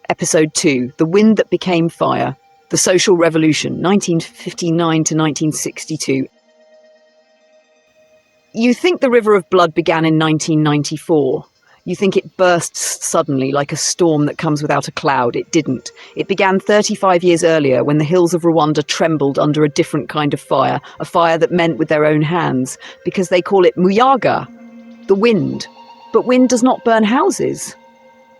Episode 2, The Wind That Became Fire, The Social Revolution, 1959 to 1962. You think the River of Blood began in 1994. You think it bursts suddenly like a storm that comes without a cloud. It didn't. It began 35 years earlier when the hills of Rwanda trembled under a different kind of fire, a fire that meant with their own hands, because they call it muyaga, the wind. But wind does not burn houses.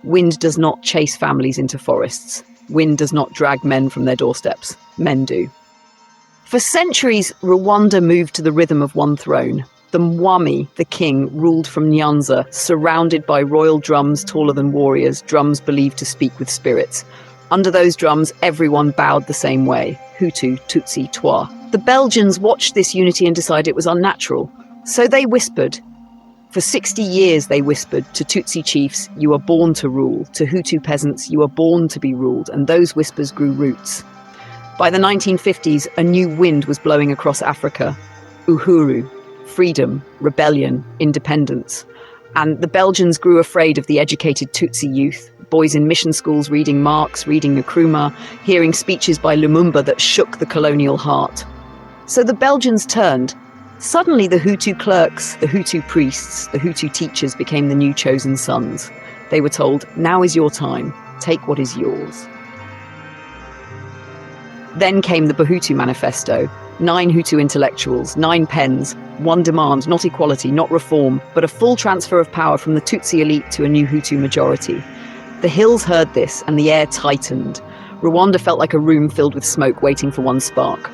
Wind does not chase families into forests. Wind does not drag men from their doorsteps. Men do. For centuries, Rwanda moved to the rhythm of one throne. The Mwami, the king, ruled from Nyanza, surrounded by royal drums taller than warriors, drums believed to speak with spirits. Under those drums, everyone bowed the same way. Hutu, Tutsi, Twa. The Belgians watched this unity and decided it was unnatural. So they whispered. For 60 years they whispered to Tutsi chiefs, "You are born to rule." To Hutu peasants, "You are born to be ruled." And those whispers grew roots. By the 1950s, a new wind was blowing across Africa. Uhuru. Freedom, rebellion, independence. And the Belgians grew afraid of the educated Tutsi youth, boys in mission schools reading Marx, reading Nkrumah, hearing speeches by Lumumba that shook the colonial heart. So the Belgians turned. Suddenly the Hutu clerks, the Hutu priests, the Hutu teachers became the new chosen sons. They were told, "Now is your time. Take what is yours." Then came the Bahutu Manifesto. 9 Hutu intellectuals, 9 pens, one demand, not equality, not reform, but a full transfer of power from the Tutsi elite to a new Hutu majority. The hills heard this and the air tightened. Rwanda felt like a room filled with smoke waiting for one spark.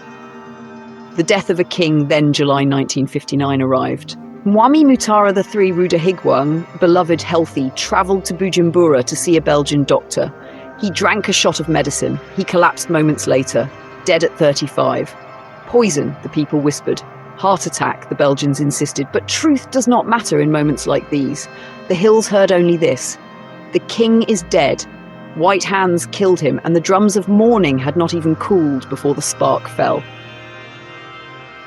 The death of a king, then July 1959, arrived. Mwami Mutara III Rudahigwa, beloved healthy, travelled to Bujumbura to see a Belgian doctor. He drank a shot of medicine. He collapsed moments later, dead at 35. Poison, the people whispered. Heart attack, the Belgians insisted. But truth does not matter in moments like these. The hills heard only this. The king is dead. White hands killed him, and the drums of mourning had not even cooled before the spark fell.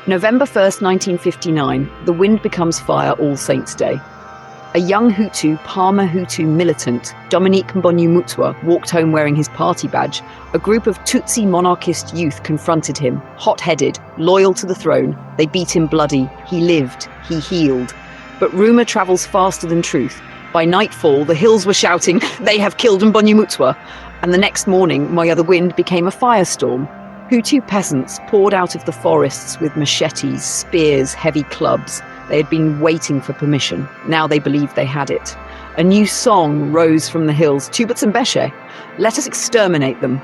November 1st, 1959, the wind becomes fire All Saints' Day. A young Hutu, Parma Hutu militant, Dominique Mbonyumutwa, walked home wearing his party badge. A group of Tutsi monarchist youth confronted him, hot-headed, loyal to the throne. They beat him bloody. He lived. He healed. But rumour travels faster than truth. By nightfall, the hills were shouting, "They have killed Mbonyumutwa!" And the next morning, Moya the Wind became a firestorm. Hutu peasants poured out of the forests with machetes, spears, heavy clubs. They had been waiting for permission. Now they believed they had it. A new song rose from the hills, Tubats and Beshe. Let us exterminate them.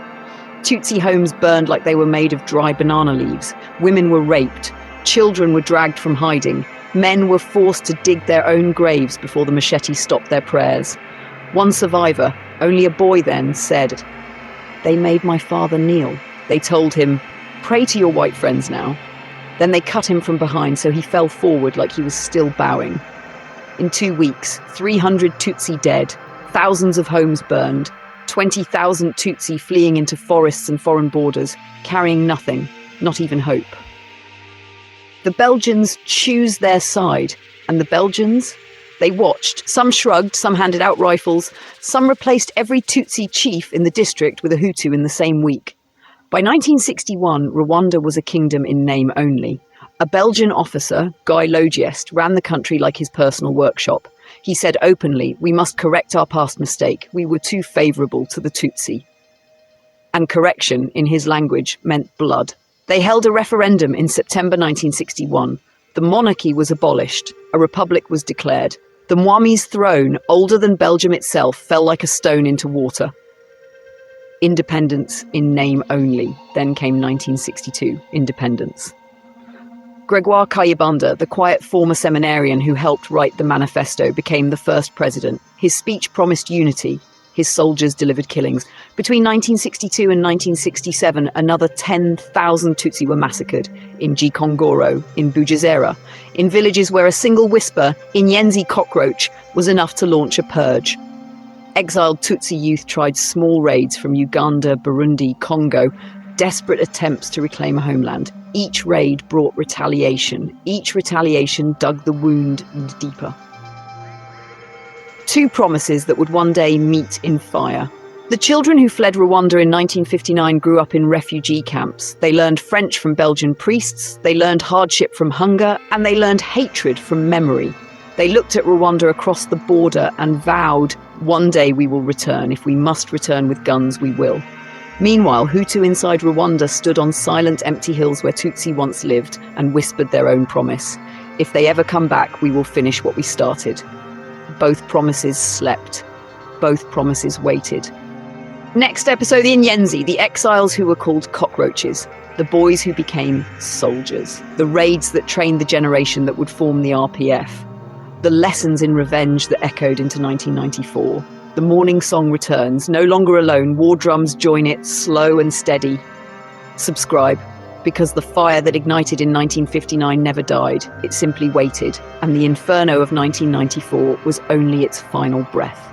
Tutsi homes burned like they were made of dry banana leaves. Women were raped. Children were dragged from hiding. Men were forced to dig their own graves before the machetes stopped their prayers. One survivor, only a boy then, said, "They made my father kneel. They told him, 'Pray to your white friends now.' Then they cut him from behind so he fell forward like he was still bowing. In 2 weeks, 300 Tutsi dead, thousands of homes burned, 20,000 Tutsi fleeing into forests and foreign borders, carrying nothing, not even hope. The Belgians choose their side, and the Belgians, they watched. Some shrugged, some handed out rifles, some replaced every Tutsi chief in the district with a Hutu in the same week. By 1961, Rwanda was a kingdom in name only. A Belgian officer, Guy Logiest, ran the country like his personal workshop. He said openly, "We must correct our past mistake. We were too favourable to the Tutsi." And correction, in his language, meant blood. They held a referendum in September 1961. The monarchy was abolished. A republic was declared. The Mwami's throne, older than Belgium itself, fell like a stone into water. Independence in name only. Then came 1962, independence. Gregoire Kayibanda, the quiet former seminarian who helped write the manifesto, became the first president. His speech promised unity. His soldiers delivered killings. Between 1962 and 1967, another 10,000 Tutsi were massacred in Gikongoro, in Bujazera, in villages where a single whisper, Inyenzi cockroach, was enough to launch a purge. Exiled Tutsi youth tried small raids from Uganda, Burundi, Congo, desperate attempts to reclaim a homeland. Each raid brought retaliation. Each retaliation dug the wound deeper. 2 promises that would one day meet in fire. The children who fled Rwanda in 1959 grew up in refugee camps. They learned French from Belgian priests, they learned hardship from hunger, and they learned hatred from memory. They looked at Rwanda across the border and vowed, one day we will return. If we must return with guns, we will. Meanwhile, Hutu inside Rwanda stood on silent, empty hills where Tutsi once lived and whispered their own promise. If they ever come back, we will finish what we started. Both promises slept. Both promises waited. Next episode, the Inyenzi, the exiles who were called cockroaches, the boys who became soldiers, the raids that trained the generation that would form the RPF, the lessons in revenge that echoed into 1994. The morning song returns, no longer alone, war drums join it, slow and steady. Subscribe, because the fire that ignited in 1959 never died, it simply waited, and the inferno of 1994 was only its final breath.